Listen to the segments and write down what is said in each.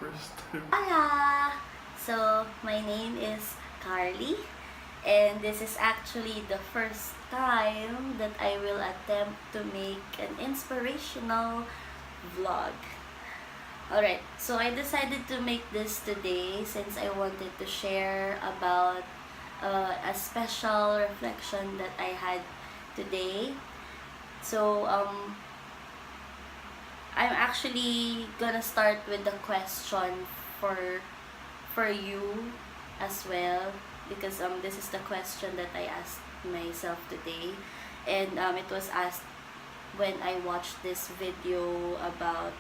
First time. Hola! So, my name is Carly, and this is actually the first time that I will attempt to make an inspirational vlog. Alright, so I decided to make this today since I wanted to share about a special reflection that I had today. So, I'm actually gonna start with the question for you as well, because this is the question that I asked myself today, and it was asked when I watched this video about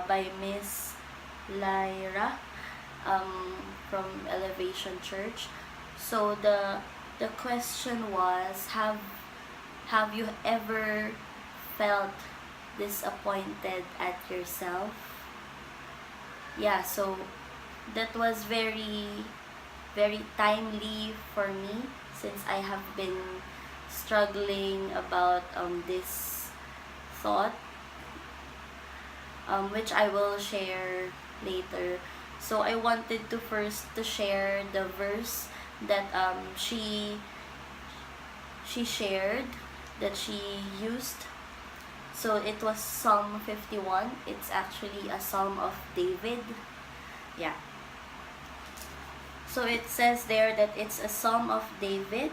by Miss Lyra from Elevation Church. So the question was, have you ever felt disappointed at yourself? Yeah, so that was very timely for me, since I have been struggling about this thought, which I will share later. So I wanted to first to share the verse that she shared, that she used. So it was Psalm 51. It's actually a Psalm of David. Yeah. So it says there that it's a Psalm of David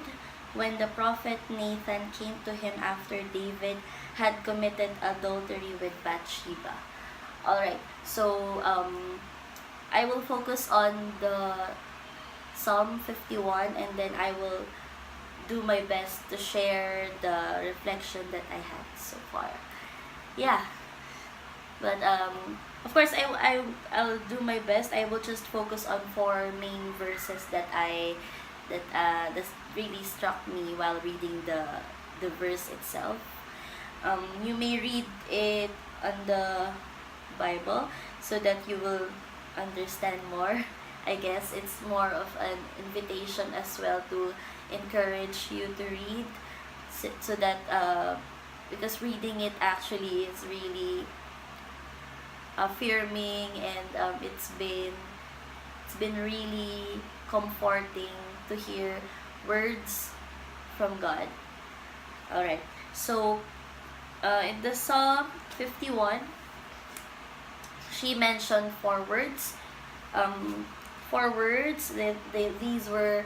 when the prophet Nathan came to him after David had committed adultery with Bathsheba. Alright, so I will focus on the Psalm 51, and then I will do my best to share the reflection that I had so far. Yeah, but of course I'll do my best. I will just focus on 4 main verses that that really struck me while reading the verse itself. You may read it on the Bible so that you will understand more. I guess it's more of an invitation as well to encourage you to read, so that because reading it actually is really affirming, and it's been really comforting to hear words from God. Alright, so in the Psalm 51, she mentioned 4 words. 4 words. These were,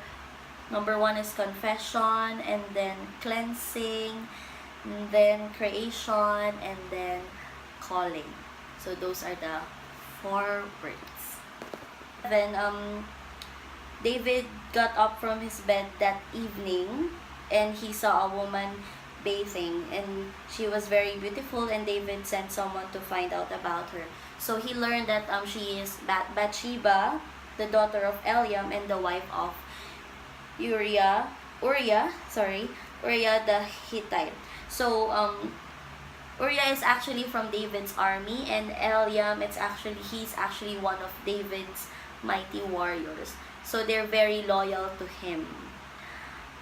number 1 is confession, and then cleansing, and then creation, and then calling. So those are the 4 words. Then David got up from his bed that evening, and he saw a woman bathing, and she was very beautiful, and David sent someone to find out about her. So he learned that she is Bathsheba, the daughter of Eliam, and the wife of Uriah the Hittite. So Uriah is actually from David's army, and Eliam, he's actually one of David's mighty warriors. So they're very loyal to him.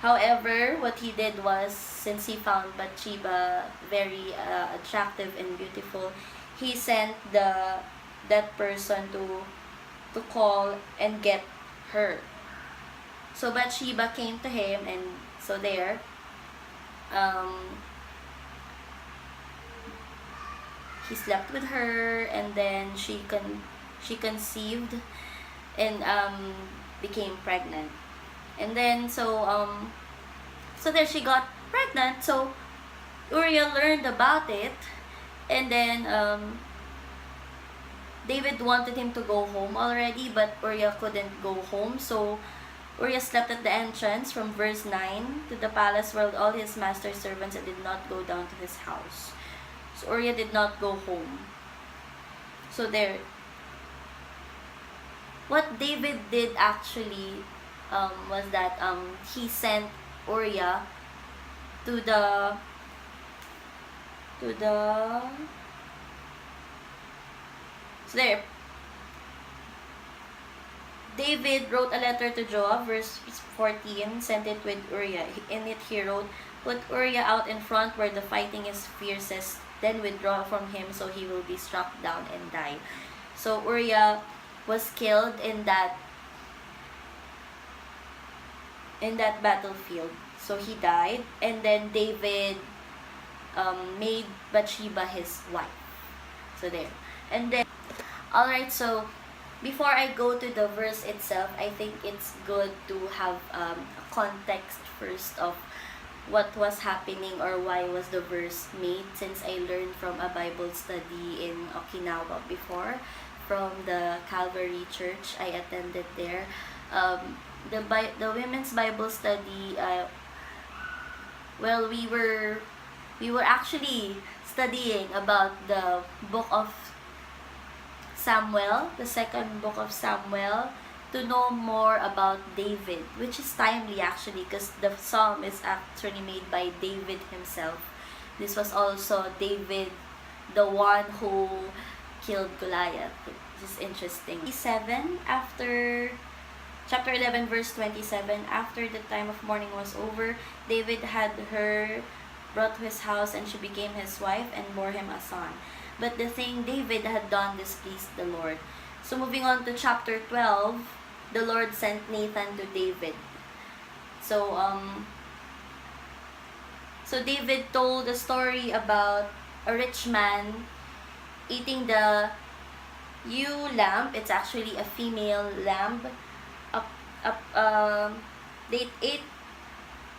However, what he did was, since he found Bathsheba very attractive and beautiful, he sent that person to call and get her. So Bathsheba came to him, and so there, he slept with her, and then she conceived and became pregnant. And then so there she got pregnant. So Uriah learned about it, and then David wanted him to go home already, but Uriah couldn't go home. So Uriah slept at the entrance, from verse 9, to the palace where all his master's servants, and did not go down to his house. So Uriah did not go home. So there, what David did actually was that he sent Uriah to the so there, David wrote a letter to Joab, verse 14, sent it with Uriah. In it he wrote, "Put Uriah out in front where the fighting is fiercest, then withdraw from him so he will be struck down and die." So Uriah was killed in that battlefield. So he died, and then David made Bathsheba his wife. So there. And then, alright, so before I go to the verse itself, I think it's good to have a context first of what was happening or why was the verse made, since I learned from a Bible study in Okinawa before from the Calvary Church. I attended there. The women's Bible study, well, we were actually studying about the book of Samuel, the second book of Samuel, to know more about David, which is timely actually because the psalm is actually made by David himself. This was also David, the one who killed Goliath, which is interesting. Chapter 11 verse 27, after the time of mourning was over, David had her brought to his house, and she became his wife and bore him a son. But the thing David had done displeased the Lord. So moving on to chapter 12, the Lord sent Nathan to David. So David told a story about a rich man eating the ewe lamb. It's actually a female lamb.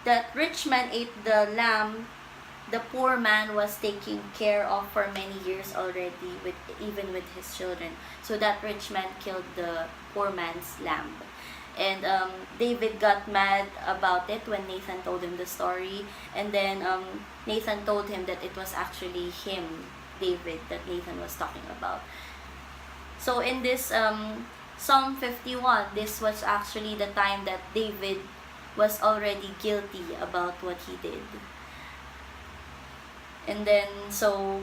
That rich man ate the lamb the poor man was taking care of for many years already, even with his children. So that rich man killed the poor man's lamb. And David got mad about it when Nathan told him the story. And then Nathan told him that it was actually him, David, that Nathan was talking about. So in this Psalm 51, this was actually the time that David was already guilty about what he did. And then, so,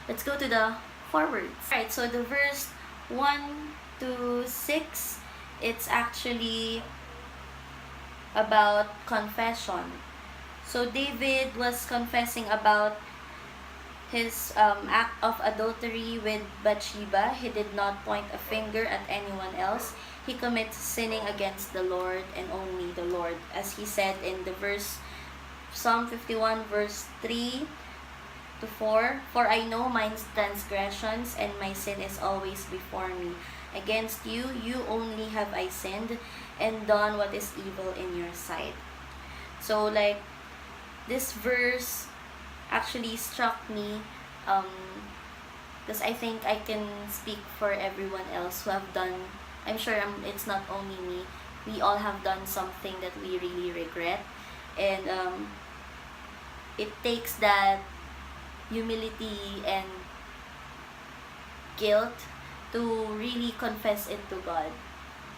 let's go to the forwards. Alright, so the verse 1 to 6, it's actually about confession. So David was confessing about his act of adultery with Bathsheba. He did not point a finger at anyone else. He commits sinning against the Lord and only the Lord. As he said in the verse, Psalm 51 verse 3 to 4, for I know my transgressions and my sin is always before me. Against you, you only have I sinned and done what is evil in your sight. So like, this verse actually struck me because I think I can speak for everyone else who have done, I'm sure it's not only me, we all have done something that we really regret, and it takes that humility and guilt to really confess it to God.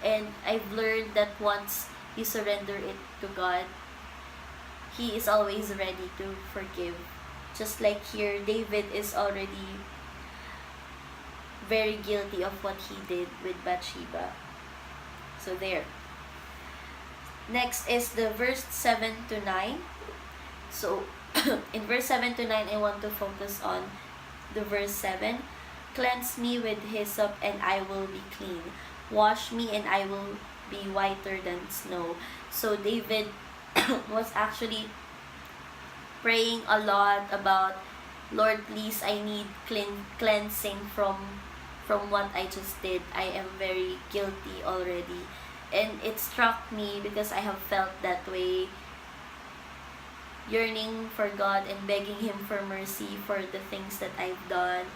And I've learned that once you surrender it to God, He is always ready to forgive. Just like here, David is already very guilty of what he did with Bathsheba. So there. Next is the verse 7 to 9. So in verse 7 to 9, I want to focus on the verse 7. Cleanse me with hyssop and I will be clean. Wash me and I will be whiter than snow. So David was actually praying a lot about, Lord, please, I need cleansing from what I just did. I am very guilty already. And it struck me because I have felt that way, yearning for God and begging Him for mercy for the things that I've done.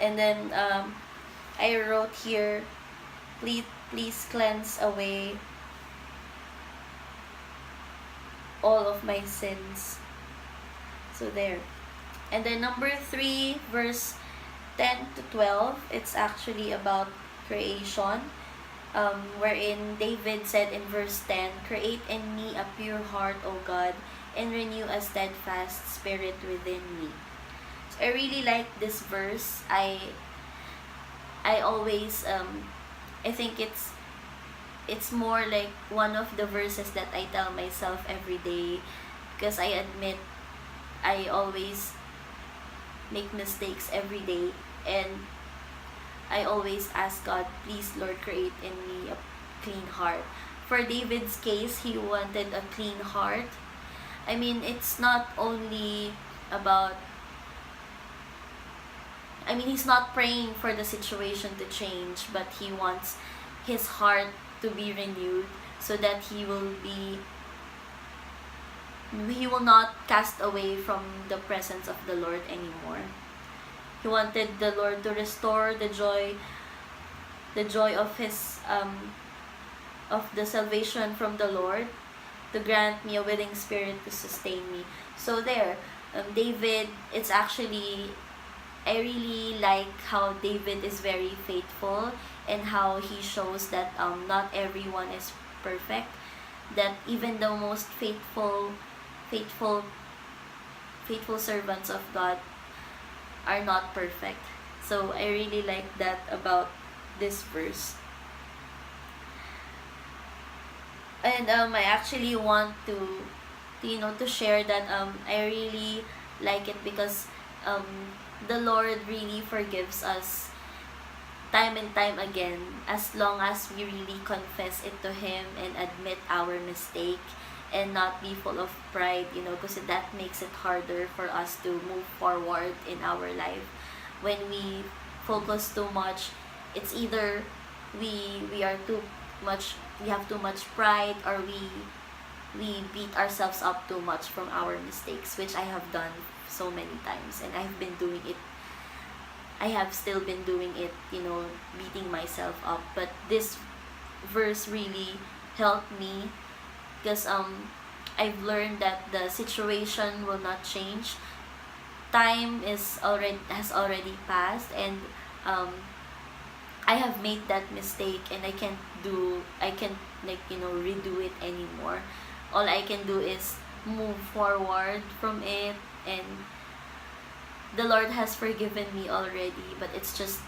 And then I wrote here, please cleanse away all of my sins. So there. And then number 3, verse 10 to 12, it's actually about creation, wherein David said in verse 10, create in me a pure heart, O God, and renew a steadfast spirit within me. So I really like this verse. I always I think it's more like one of the verses that I tell myself every day, because I admit I always make mistakes every day, and I always ask God, please Lord, create in me a clean heart. For David's case, he wanted a clean heart. I mean, it's not only about, I mean, he's not praying for the situation to change, but he wants his heart to be renewed so that he will not cast away from the presence of the Lord anymore. He wanted the Lord to restore the joy of his of the salvation from the Lord, to grant me a willing spirit to sustain me. So there, David, it's actually, I really like how David is very faithful, and how he shows that not everyone is perfect, that even the most faithful servants of God are not perfect. So I really like that about this verse. And I actually want to share that I really like it because the Lord really forgives us time and time again, as long as we really confess it to Him and admit our mistake, and not be full of pride, because that makes it harder for us to move forward in our life. When we focus too much, it's either we are too much, we have too much pride, or we beat ourselves up too much from our mistakes, which I have done so many times, and I have still been doing it, beating myself up. But this verse really helped me, because I've learned that the situation will not change. Time has already passed, and I have made that mistake, and I can't redo it anymore. All I can do is move forward from it, and the Lord has forgiven me already. But it's just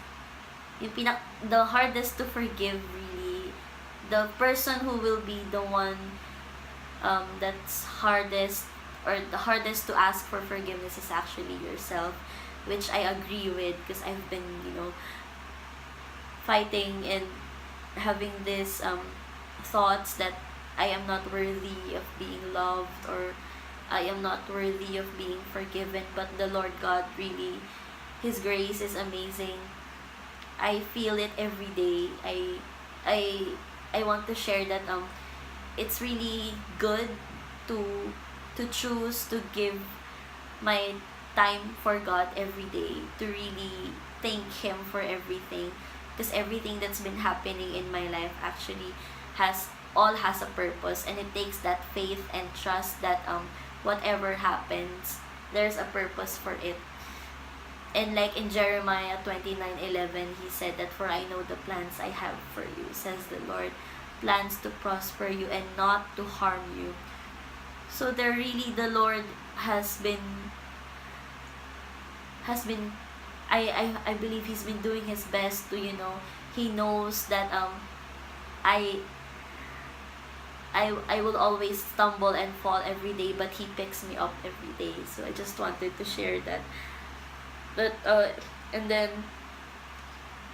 the hardest to forgive, really. The person who will be the one that's hardest, or the hardest to ask for forgiveness, is actually yourself, which I agree with, because I've been fighting and having this thoughts that I am not worthy of being loved, or I am not worthy of being forgiven. But the Lord God, really, His grace is amazing. I feel it every day. I want to share that it's really good to choose to give my time for God every day, to really thank Him for everything, because everything that's been happening in my life actually has a purpose, and it takes that faith and trust that whatever happens, there's a purpose for it. And like in Jeremiah 29:11, He said that, "For I know the plans I have for you, says the Lord, plans to prosper you and not to harm you." So there, really, the Lord has been I believe He's been doing His best to, He knows that I will always stumble and fall every day, but He picks me up every day. So I just wanted to share that. But and then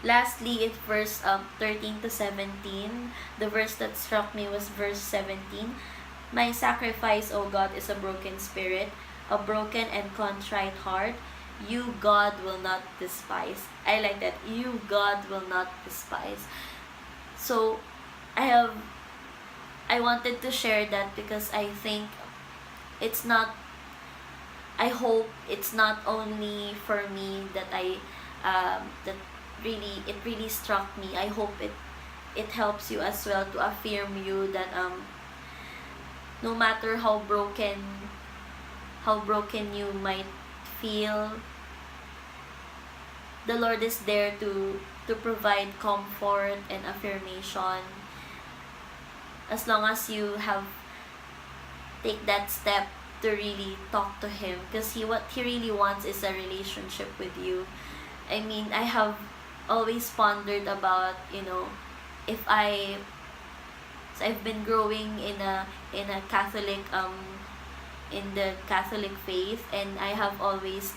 lastly, in verse 13 to 17, the verse that struck me was verse 17. "My sacrifice, O God, is a broken spirit, a broken and contrite heart. You, God, will not despise." I like that. You, God, will not despise. So I wanted to share that, because I think I hope it's not only for me that that it really struck me. I hope it helps you as well, to affirm you that no matter how broken you might feel, the Lord is there to provide comfort and affirmation, as long as you take that step to really talk to Him, because what He really wants is a relationship with you. I mean, I have always pondered about, if I've been growing in a Catholic in the Catholic faith, and I have always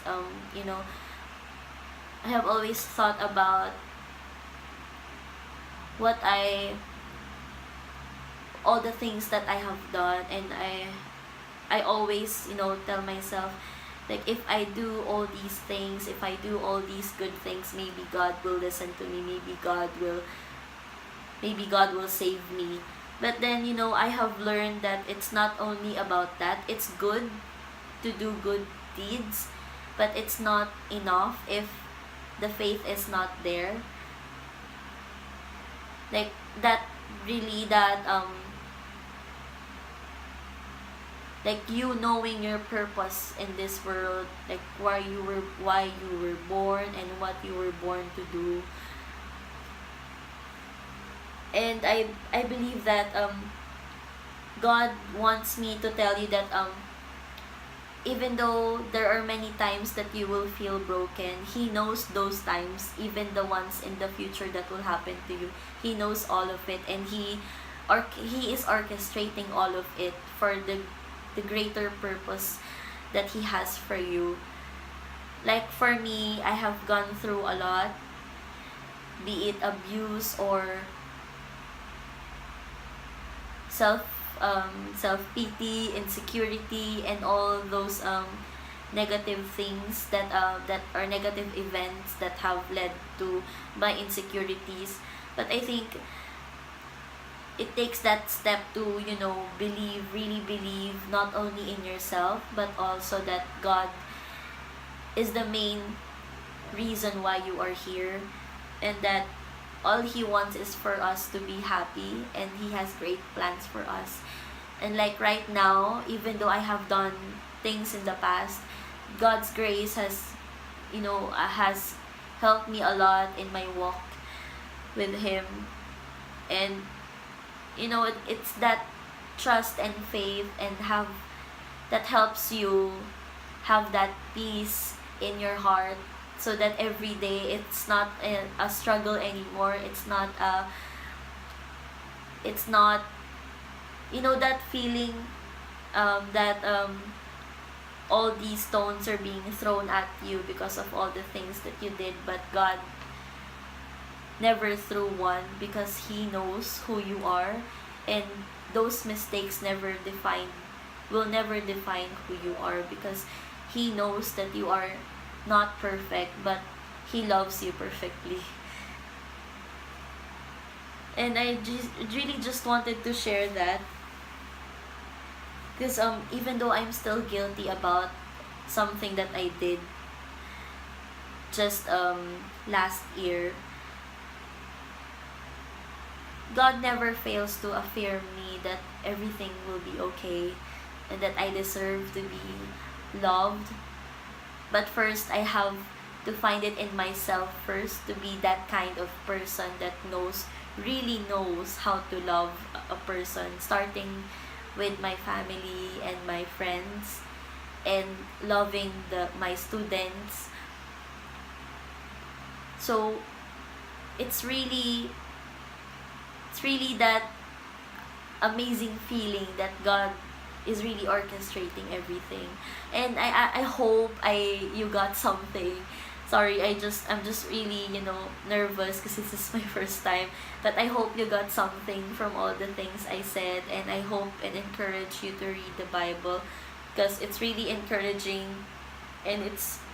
thought about what I all the things that I have done, and I always, tell myself, like, if I do all these things, if I do all these good things, maybe God will listen to me, maybe God will save me. But then, I have learned that it's not only about that. It's good to do good deeds, but it's not enough if the faith is not there. Like, that really, that like, you knowing your purpose in this world, like why you were born and what you were born to do. And I believe that God wants me to tell you that even though there are many times that you will feel broken, He knows those times, even the ones in the future that will happen to you. He knows all of it, and He is orchestrating all of it for the greater purpose that He has for you. Like, for me, I have gone through a lot, be it abuse or self-pity, insecurity, and all those negative things that are negative events that have led to my insecurities. But I think it takes that step to, really believe, not only in yourself, but also that God is the main reason why you are here, and that all He wants is for us to be happy, and He has great plans for us. And like right now, even though I have done things in the past, God's grace has helped me a lot in my walk with Him. And it's that trust and faith, and that helps you have that peace in your heart, so that every day it's not a struggle anymore. It's not that feeling that all these stones are being thrown at you because of all the things that you did, but God never threw one, because He knows who you are, and those mistakes will never define who you are, because He knows that you are not perfect, but He loves you perfectly. And I really just wanted to share that, because even though I'm still guilty about something that I did just last year, God never fails to affirm me that everything will be okay, and that I deserve to be loved. But first, I have to find it in myself first, to be that kind of person that really knows how to love a person, starting with my family and my friends, and loving my students. So it's really that amazing feeling that God is really orchestrating everything. And I hope you got something. Sorry, I'm just really, nervous, because this is my first time. But I hope you got something from all the things I said, and I hope and encourage you to read the Bible, because it's really encouraging, and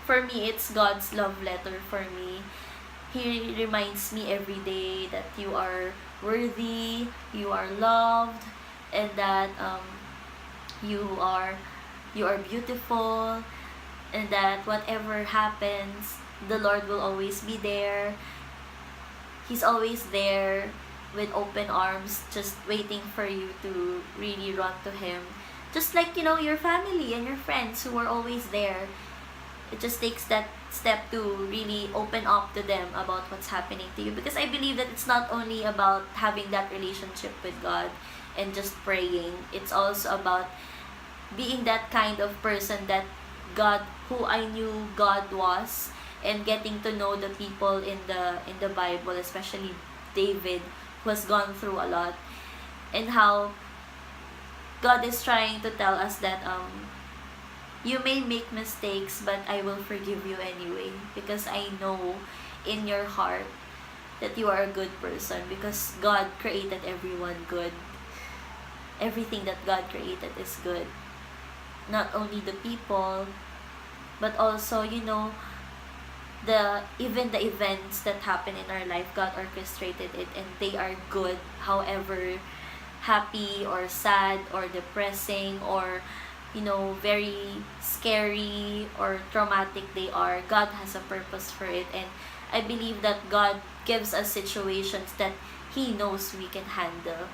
for me, it's God's love letter for me. He reminds me every day that you are worthy, you are loved, and that you are beautiful, and that whatever happens, the Lord will always be there. He's always there with open arms, just waiting for you to really run to Him. Just like, your family and your friends who are always there. It just takes that step to really open up to them about what's happening to you, because I believe that it's not only about having that relationship with God and just praying. It's also about being that kind of person that who I knew God was, and getting to know the people in the Bible, especially David, who has gone through a lot, and how God is trying to tell us that you may make mistakes, but I will forgive you anyway, because I know in your heart that you are a good person, because God created everyone good. Everything that God created is good. Not only the people, but also, even the events that happen in our life, God orchestrated it and they are good. However happy or sad or depressing or very scary or traumatic they are, God has a purpose for it. And I believe that God gives us situations that He knows we can handle,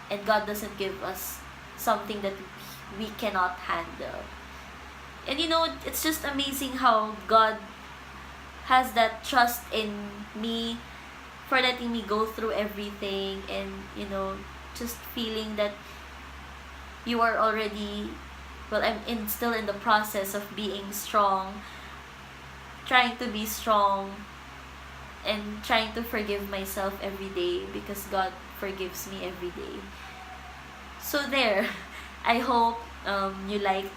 and God doesn't give us something that we cannot handle. And it's just amazing how God has that trust in me for letting me go through everything, and just feeling that you are already, well, still in the process of being strong, trying to be strong, and trying to forgive myself every day, because God forgives me every day. So there, I hope you liked,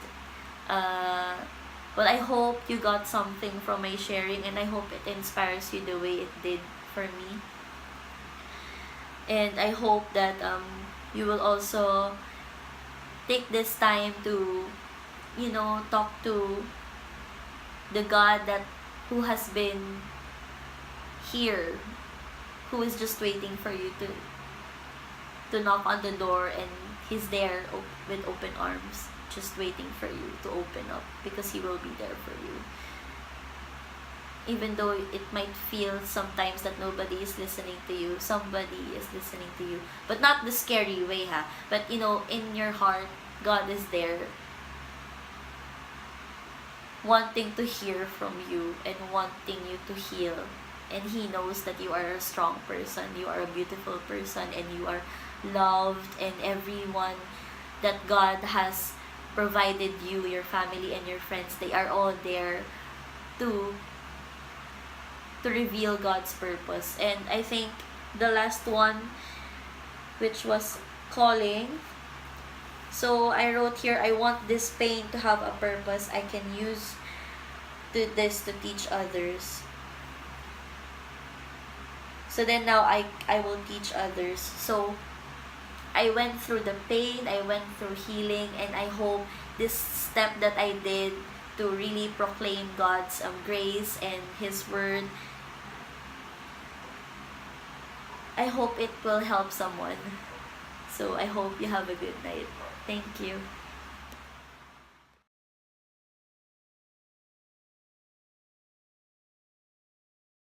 I hope you got something from my sharing, and I hope it inspires you the way it did for me. And I hope that you will also take this time to talk to the God who has been here, who is just waiting for you to knock on the door, and He's there with open arms, just waiting for you to open up, because He will be there for you. Even though it might feel sometimes that nobody is listening to you, somebody is listening to you, but not the scary way, but in your heart, God is there, wanting to hear from you and wanting you to heal. And He knows that you are a strong person, you are a beautiful person, and you are loved, and everyone that God has provided you, your family and your friends, they are all there to reveal God's purpose. And I think the last one, which was calling. So I wrote here, I want this pain to have a purpose. I can use this to teach others. So then now I will teach others. So I went through the pain, I went through healing, and I hope this step that I did to really proclaim God's grace and His word, I hope it will help someone. So I hope you have a good night. Thank you.